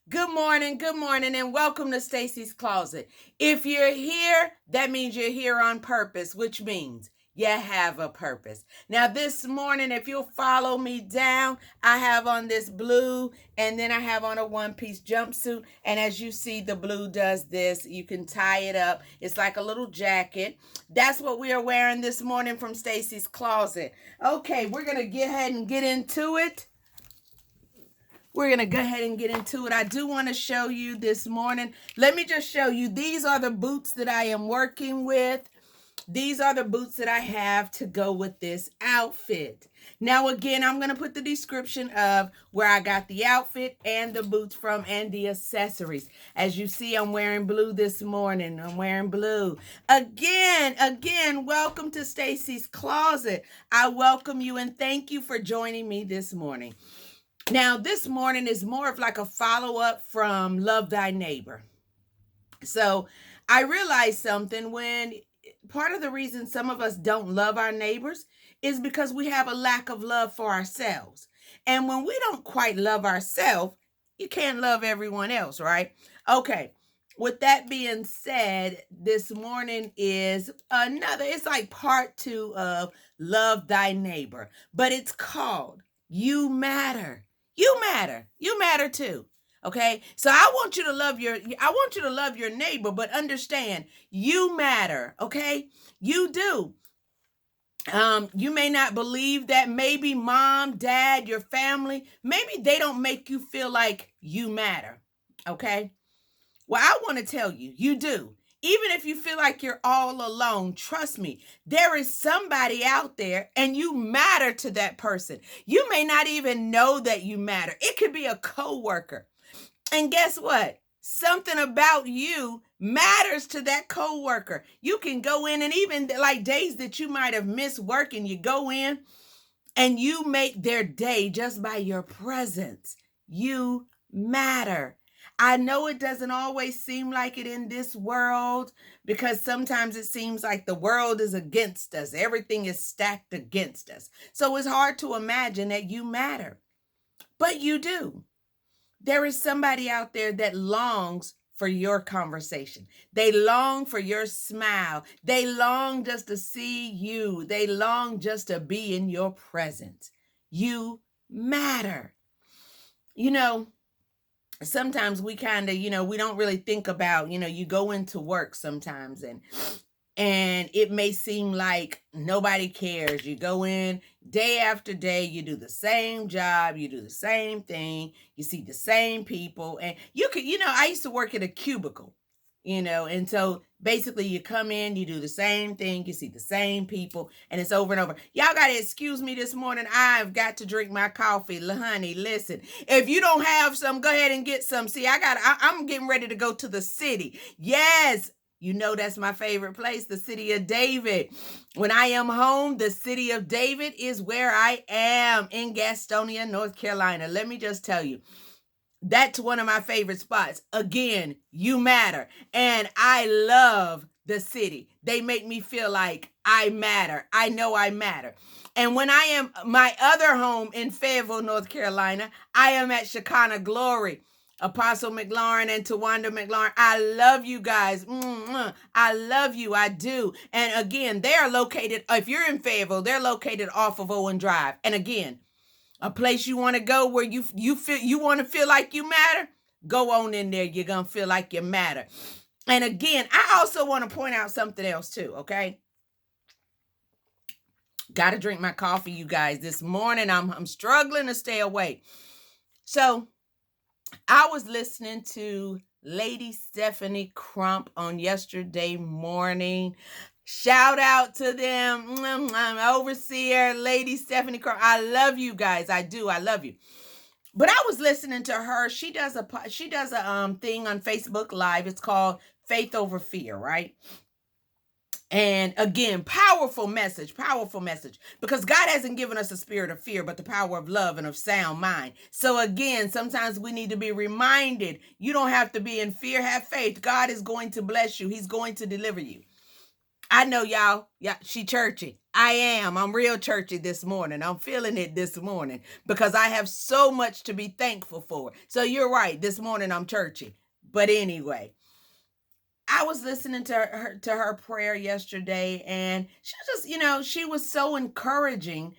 Good morning, and welcome to Stacy's Closet. If you're here, that means you're here on purpose, which means you have a purpose. Now, this morning, if you'll follow me down, I have on this blue, and then I have on a one-piece jumpsuit. And as you see, the blue does this. You can tie it up. It's like a little jacket. That's what we are wearing this morning from Stacy's Closet. Okay, we're going to get ahead and get into it. We're going to go ahead and get into it. I do want to show you this morning. Let me just show you. These are the boots that I am working with. These are the boots that I have to go with this outfit. Now, again, I'm going to put the description of where I got the outfit and the boots from and the accessories. As you see, I'm wearing blue this morning. I'm wearing blue. Again, welcome to Stacy's Closet. I welcome you and thank you for joining me this morning. Now, this morning is more of like a follow-up from Love Thy Neighbor. So I realized something when part of the reason some of us don't love our neighbors is because we have a lack of love for ourselves. And when we don't quite love ourselves, you can't love everyone else, right? Okay. With that being said, this morning is it's like part 2 of Love Thy Neighbor, but it's called You Matter. You matter. You matter too. Okay? So I want you to love your neighbor, but understand you matter, okay? You do. You may not believe that. Maybe mom, dad, your family, maybe they don't make you feel like you matter. Okay? Well, I want to tell you, you do. Even if you feel like you're all alone, trust me, there is somebody out there and you matter to that person. You may not even know that you matter. It could be a coworker. And guess what? Something about you matters to that coworker. You can go in and even like days that you might have missed work and you go in and you make their day just by your presence. You matter. I know it doesn't always seem like it in this world because sometimes it seems like the world is against us. Everything is stacked against us. So it's hard to imagine that you matter. But you do. There is somebody out there that longs for your conversation. They long for your smile. They long just to see you. They long just to be in your presence. You matter. You know, sometimes we kind of, we don't really think about, you go into work sometimes and it may seem like nobody cares. You go in day after day, you do the same job, you do the same thing, you see the same people, and I used to work at a cubicle, and so basically you come in, you do the same thing, you see the same people, and it's over and over. Y'all got to excuse me this morning. I've got to drink my coffee. Honey, listen, if you don't have some, go ahead and get some. See, I'm getting ready to go to the city. Yes. That's my favorite place, the city of David. When I am home, the city of David is where I am in Gastonia, North Carolina. Let me just tell you, that's one of my favorite spots. Again, you matter. And I love the city. They make me feel like I matter. I know I matter. And when I am my other home in Fayetteville, North Carolina, I am at Shekinah Glory. Apostle McLaurin and Tawanda McLaurin, I love you guys. I love you. I do. And again, they are located, if you're in Fayetteville, they're located off of Owen Drive. And again, a place you want to go where you want to feel like you matter, go on in there. You're going to feel like you matter. And again, I also want to point out something else too, okay? Got to drink my coffee, you guys. This morning, I'm struggling to stay awake. So I was listening to Lady Stephanie Crump on yesterday morning. Shout out to them. Overseer, Lady Stephanie Crump. I love you guys. I do. I love you. But I was listening to her. She does a thing on Facebook Live. It's called Faith Over Fear, right? And again, powerful message, because God hasn't given us a spirit of fear, but the power of love and of sound mind. So again, sometimes we need to be reminded, you don't have to be in fear, have faith. God is going to bless you. He's going to deliver you. I know y'all, yeah, she churchy. I am. I'm real churchy this morning. I'm feeling it this morning because I have so much to be thankful for. So you're right. This morning I'm churchy. But anyway, I was listening to her prayer yesterday, and she just, she was so encouraging,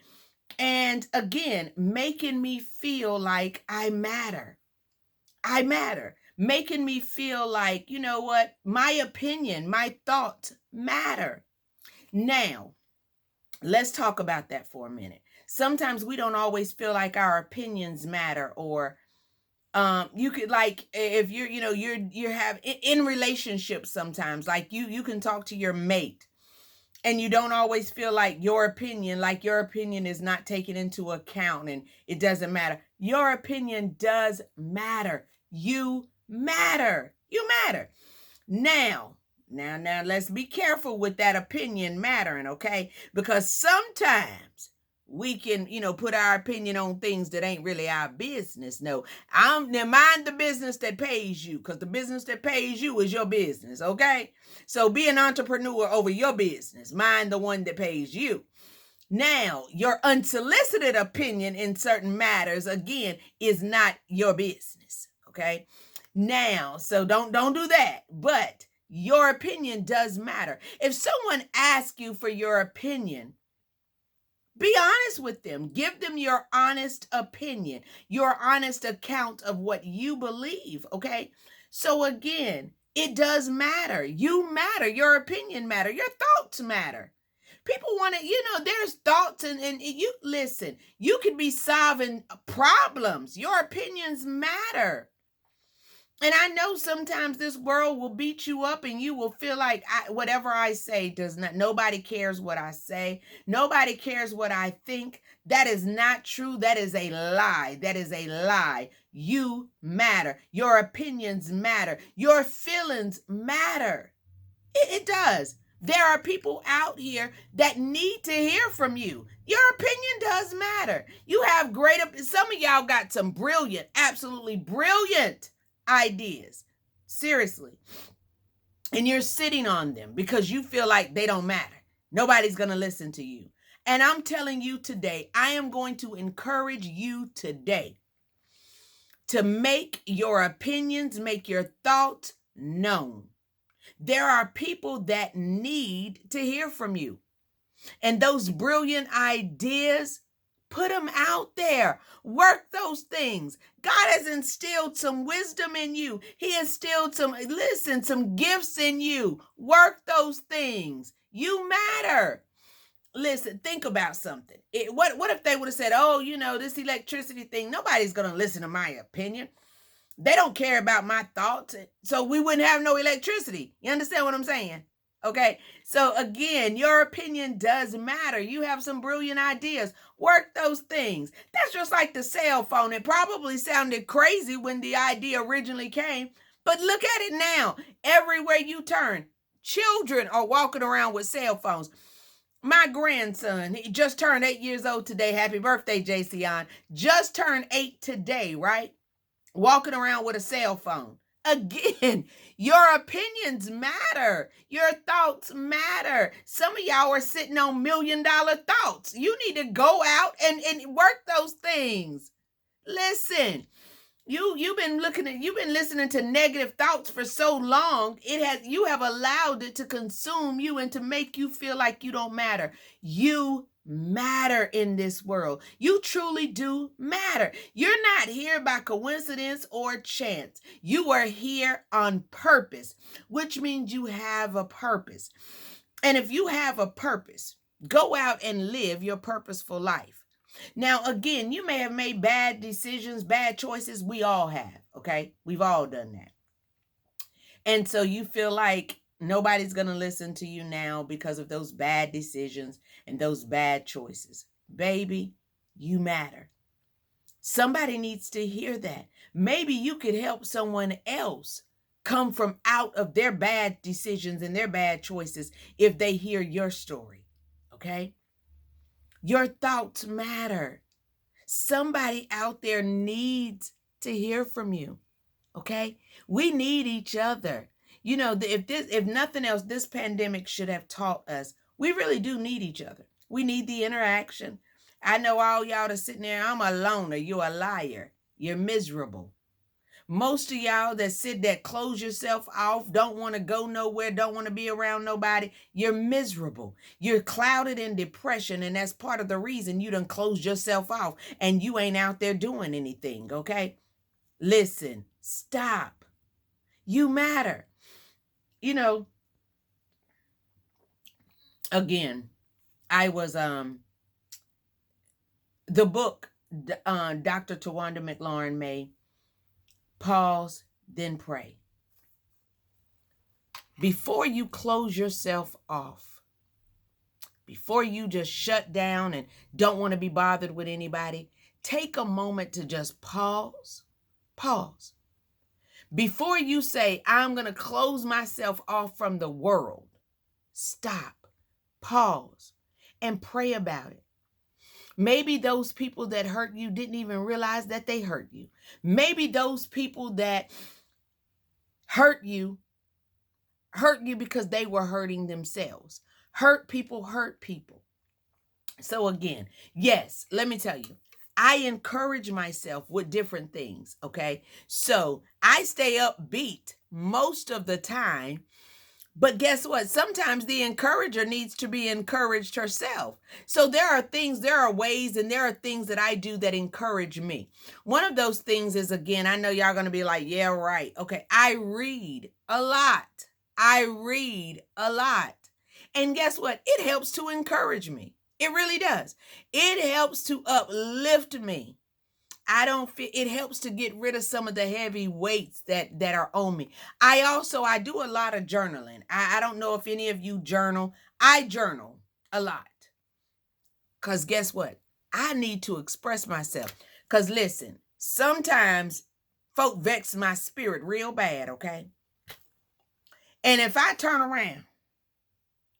and again, making me feel like I matter. I matter. Making me feel like, you know what? My opinion, my thoughts matter. Now, let's talk about that for a minute. Sometimes we don't always feel like our opinions matter, or you could, like, if you're, you're have in relationships, sometimes like you can talk to your mate and you don't always feel like your opinion is not taken into account and it doesn't matter. Your opinion does matter. You matter. You matter. Now, let's be careful with that opinion mattering, okay? Because sometimes we can, put our opinion on things that ain't really our business. No, now mind the business that pays you, because the business that pays you is your business, okay? So be an entrepreneur over your business. Mind the one that pays you. Now, your unsolicited opinion in certain matters, again, is not your business, okay? Now, so don't do that. But your opinion does matter. If someone asks you for your opinion, be honest with them. Give them your honest opinion, your honest account of what you believe, okay? So again, it does matter. You matter. Your opinion matter. Your thoughts matter. People want to, there's thoughts and you listen, you could be solving problems. Your opinions matter. And I know sometimes this world will beat you up and you will feel like whatever I say does not, nobody cares what I say. Nobody cares what I think. That is not true. That is a lie. That is a lie. You matter. Your opinions matter. Your feelings matter. It does. There are people out here that need to hear from you. Your opinion does matter. You have some of y'all got some brilliant, absolutely brilliant ideas. Seriously. And you're sitting on them because you feel like they don't matter. Nobody's going to listen to you. And I'm telling you today, I am going to encourage you today to make your opinions, make your thoughts known. There are people that need to hear from you. And those brilliant ideas, put them out there. Work those things. God has instilled some wisdom in you. He instilled some gifts in you. Work those things. You matter. Listen, think about something. What if they would have said, oh, this electricity thing, nobody's going to listen to my opinion. They don't care about my thoughts, so we wouldn't have no electricity. You understand what I'm saying? Okay, so again, your opinion does matter. You have some brilliant ideas. Work those things. That's just like the cell phone. It probably sounded crazy when the idea originally came, but look at it now. Everywhere you turn, children are walking around with cell phones. My grandson, he just turned 8 years old today. Happy birthday, JCon. Just turned 8 today, right? Walking around with a cell phone. Again, your opinions matter. Your thoughts matter. Some of y'all are sitting on $1 million thoughts. You need to go out and work those things. Listen, you've been listening to negative thoughts for so long. You have allowed it to consume you and to make you feel like you don't matter. You matter in this world. You truly do matter. You're not here by coincidence or chance. You are here on purpose, which means you have a purpose. And if you have a purpose, go out and live your purposeful life. Now, again, you may have made bad decisions, bad choices. We all have, okay? We've all done that. And so you feel like nobody's going to listen to you now because of those bad decisions and those bad choices. Baby, you matter. Somebody needs to hear that. Maybe you could help someone else come from out of their bad decisions and their bad choices if they hear your story, okay? Your thoughts matter. Somebody out there needs to hear from you, okay? We need each other. If nothing else, this pandemic should have taught us we really do need each other. We need the interaction. I know all y'all that's sitting there, I'm a loner. You're a liar. You're miserable. Most of y'all that sit there, close yourself off, don't want to go nowhere, don't want to be around nobody, you're miserable. You're clouded in depression, and that's part of the reason you done closed yourself off and you ain't out there doing anything, okay? Listen, stop. You matter. You know, again, I was the book Dr. Tawanda McLaurin made, Pause, Then Pray. Before you close yourself off, before you just shut down and don't want to be bothered with anybody, take a moment to just pause. Pause. Before you say, I'm going to close myself off from the world, stop, pause, and pray about it. Maybe those people that hurt you didn't even realize that they hurt you. Maybe those people that hurt you because they were hurting themselves. Hurt people hurt people. So again, yes, let me tell you, I encourage myself with different things, okay? So I stay upbeat most of the time, but guess what? Sometimes the encourager needs to be encouraged herself. So there are ways, and there are things that I do that encourage me. One of those things is, again, I know y'all going to be like, yeah, right. Okay, I read a lot. And guess what? It helps to encourage me. It really does. It helps to uplift me. It helps to get rid of some of the heavy weights that are on me. I do a lot of journaling. I don't know if any of you journal. I journal a lot. Because guess what? I need to express myself. Because listen, sometimes folk vex my spirit real bad, okay? And if I turn around,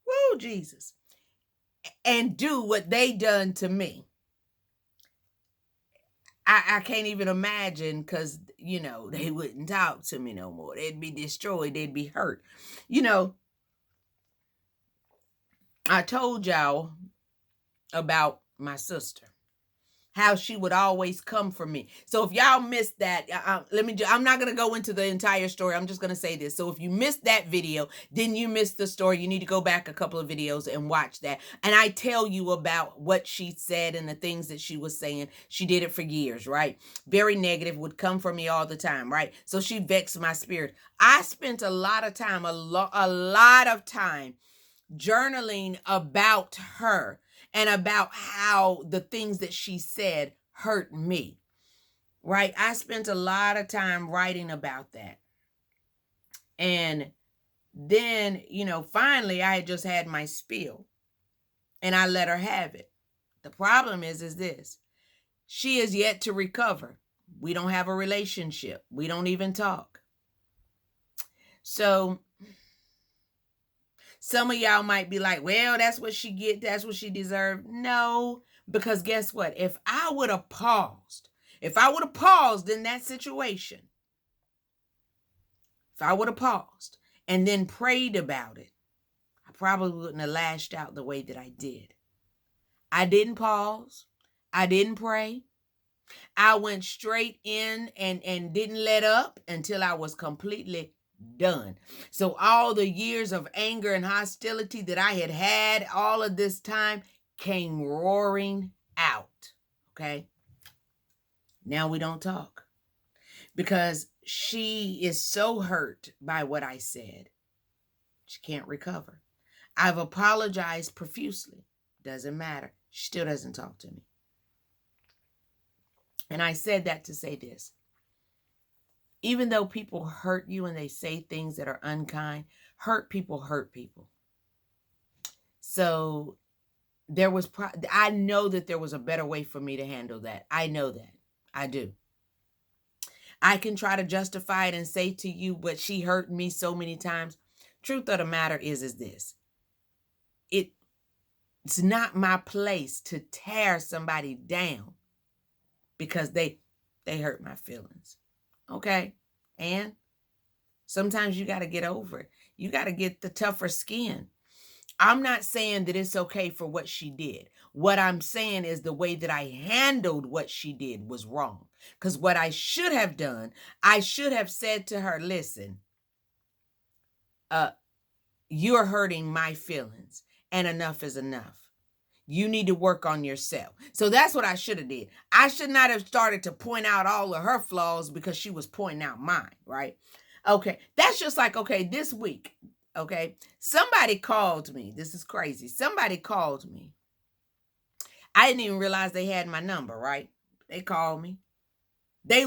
woo, Jesus, and do what they done to me, I can't even imagine, because, they wouldn't talk to me no more. They'd be destroyed. They'd be hurt. I told y'all about my sister, how she would always come for me. So if y'all missed that, I'm not going to go into the entire story. I'm just going to say this. So if you missed that video, then you missed the story. You need to go back a couple of videos and watch that. And I tell you about what she said and the things that she was saying. She did it for years, right? Very negative, would come for me all the time, right? So she vexed my spirit. I spent a lot of time journaling about her and about how the things that she said hurt me, right? I spent a lot of time writing about that. And then, finally I had just had my spill and I let her have it. The problem is this: she is yet to recover. We don't have a relationship. We don't even talk. So some of y'all might be like, well, that's what she get. That's what she deserved. No, because guess what? If I would have paused in that situation, and then prayed about it, I probably wouldn't have lashed out the way that I did. I didn't pause. I didn't pray. I went straight in and didn't let up until I was completely done. So all the years of anger and hostility that I had all of this time came roaring out. Okay. Now we don't talk because she is so hurt by what I said. She can't recover. I've apologized profusely. Doesn't matter. She still doesn't talk to me. And I said that to say this: even though people hurt you and they say things that are unkind, hurt people. So I know that there was a better way for me to handle that. I know that. I do. I can try to justify it and say to you, but she hurt me so many times. Truth of the matter is this: it's not my place to tear somebody down because they hurt my feelings. Okay? And sometimes you got to get over it. You got to get the tougher skin. I'm not saying that it's okay for what she did. What I'm saying is the way that I handled what she did was wrong. Because what I should have done, I should have said to her, listen, you're hurting my feelings, and enough is enough. You need to work on yourself. So that's what I should have did. I should not have started to point out all of her flaws because she was pointing out mine, right? Okay, that's just like, okay, this week, okay, somebody called me. This is crazy. Somebody called me. I didn't even realize they had my number, right? They called me. They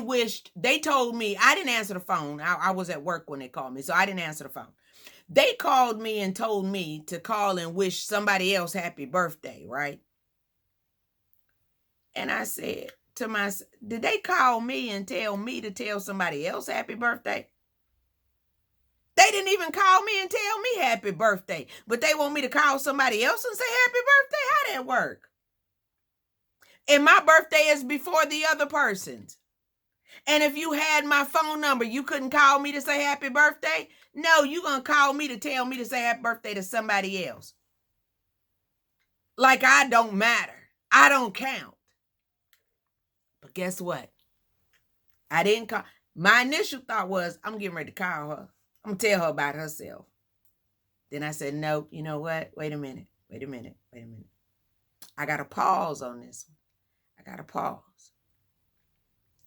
told me, I didn't answer the phone. I was at work when they called me, so I didn't answer the phone. They called me and told me to call and wish somebody else happy birthday, right? And I said to myself, did they call me and tell me to tell somebody else happy birthday? They didn't even call me and tell me happy birthday, but they want me to call somebody else and say happy birthday? How that work? And my birthday is before the other person's. And if you had my phone number, you couldn't call me to say happy birthday? No, you're going to call me to tell me to say happy birthday to somebody else. Like I don't matter. I don't count. But guess what? I didn't call. My initial thought was, I'm getting ready to call her. I'm going to tell her about herself. Then I said, nope, you know what? Wait a minute. I got to pause on this one. I got to pause.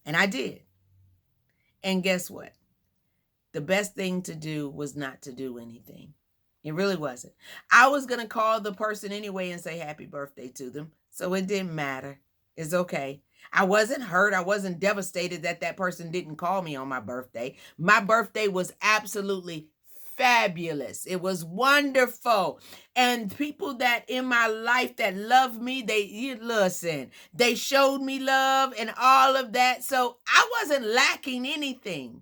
And I did. And guess what? The best thing to do was not to do anything. It really wasn't. I was going to call the person anyway and say happy birthday to them. So it didn't matter. It's okay. I wasn't hurt. I wasn't devastated that that person didn't call me on my birthday. My birthday was absolutely fabulous. It was wonderful. And people that in my life that love me, they showed me love and all of that. So I wasn't lacking anything.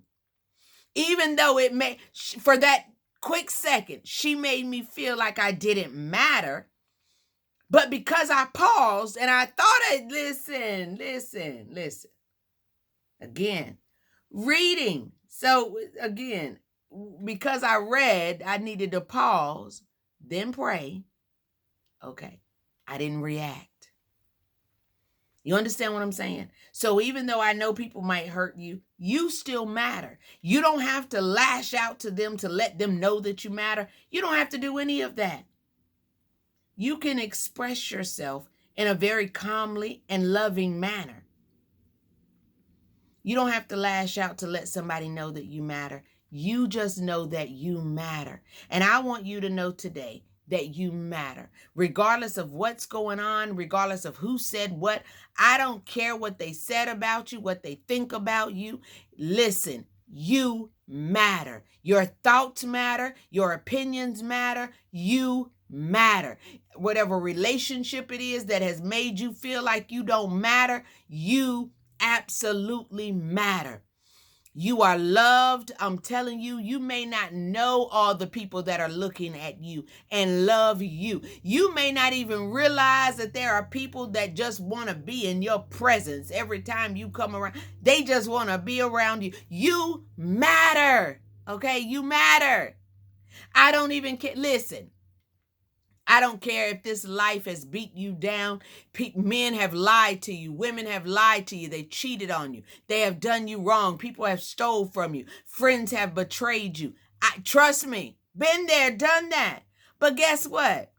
Even though it may, for that quick second, she made me feel like I didn't matter. But because I paused and I thought, listen. Again, reading. So again, because I read, I needed to pause, then pray. Okay, I didn't react. You understand what I'm saying? So even though I know people might hurt you, you still matter. You don't have to lash out to them to let them know that you matter. You don't have to do any of that. You can express yourself in a very calmly and loving manner. You don't have to lash out to let somebody know that you matter. You just know that you matter. And I want you to know today that you matter. Regardless of what's going on, regardless of who said what, I don't care what they said about you, what they think about you. Listen, you matter. Your thoughts matter. Your opinions matter. You matter. Whatever relationship it is that has made you feel like you don't matter, you absolutely matter. You are loved. I'm telling you, you may not know all the people that are looking at you and love you. You may not even realize that there are people that just want to be in your presence every time you come around. They just want to be around you. You matter. Okay? You matter. I don't even care. Listen. I don't care if this life has beat you down. Men have lied to you. Women have lied to you. They cheated on you. They have done you wrong. People have stole from you. Friends have betrayed you. Trust me, been there, done that. But guess what?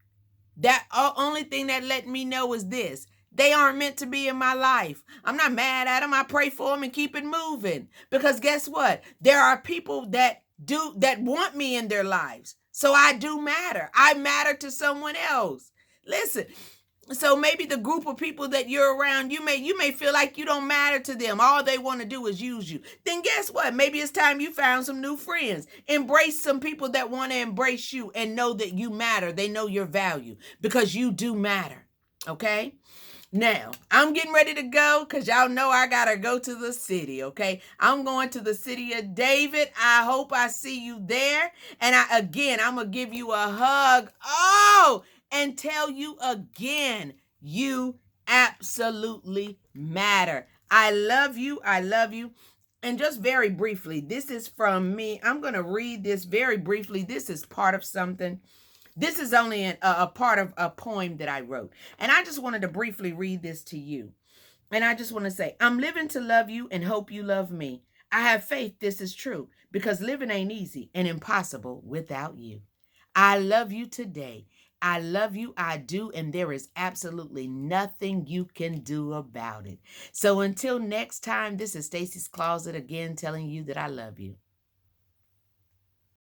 That only thing that let me know is this. They aren't meant to be in my life. I'm not mad at them. I pray for them and keep it moving. Because guess what? There are people that want me in their lives. So I do matter. I matter to someone else. Listen, so maybe the group of people that you're around, you may feel like you don't matter to them. All they want to do is use you. Then guess what? Maybe it's time you found some new friends. Embrace some people that want to embrace you and know that you matter. They know your value because you do matter. Okay? Now, I'm getting ready to go because y'all know I got to go to the city, okay? I'm going to the city of David. I hope I see you there. And I'm going to give you a hug. Oh, and tell you again, you absolutely matter. I love you. I love you. And just very briefly, this is from me. I'm going to read this very briefly. This is part of something This is only a part of a poem that I wrote. And I just wanted to briefly read this to you. And I just want to say, I'm living to love you and hope you love me. I have faith this is true because living ain't easy and impossible without you. I love you today. I love you, I do, and there is absolutely nothing you can do about it. So until next time, this is Stacy's Closet again telling you that I love you.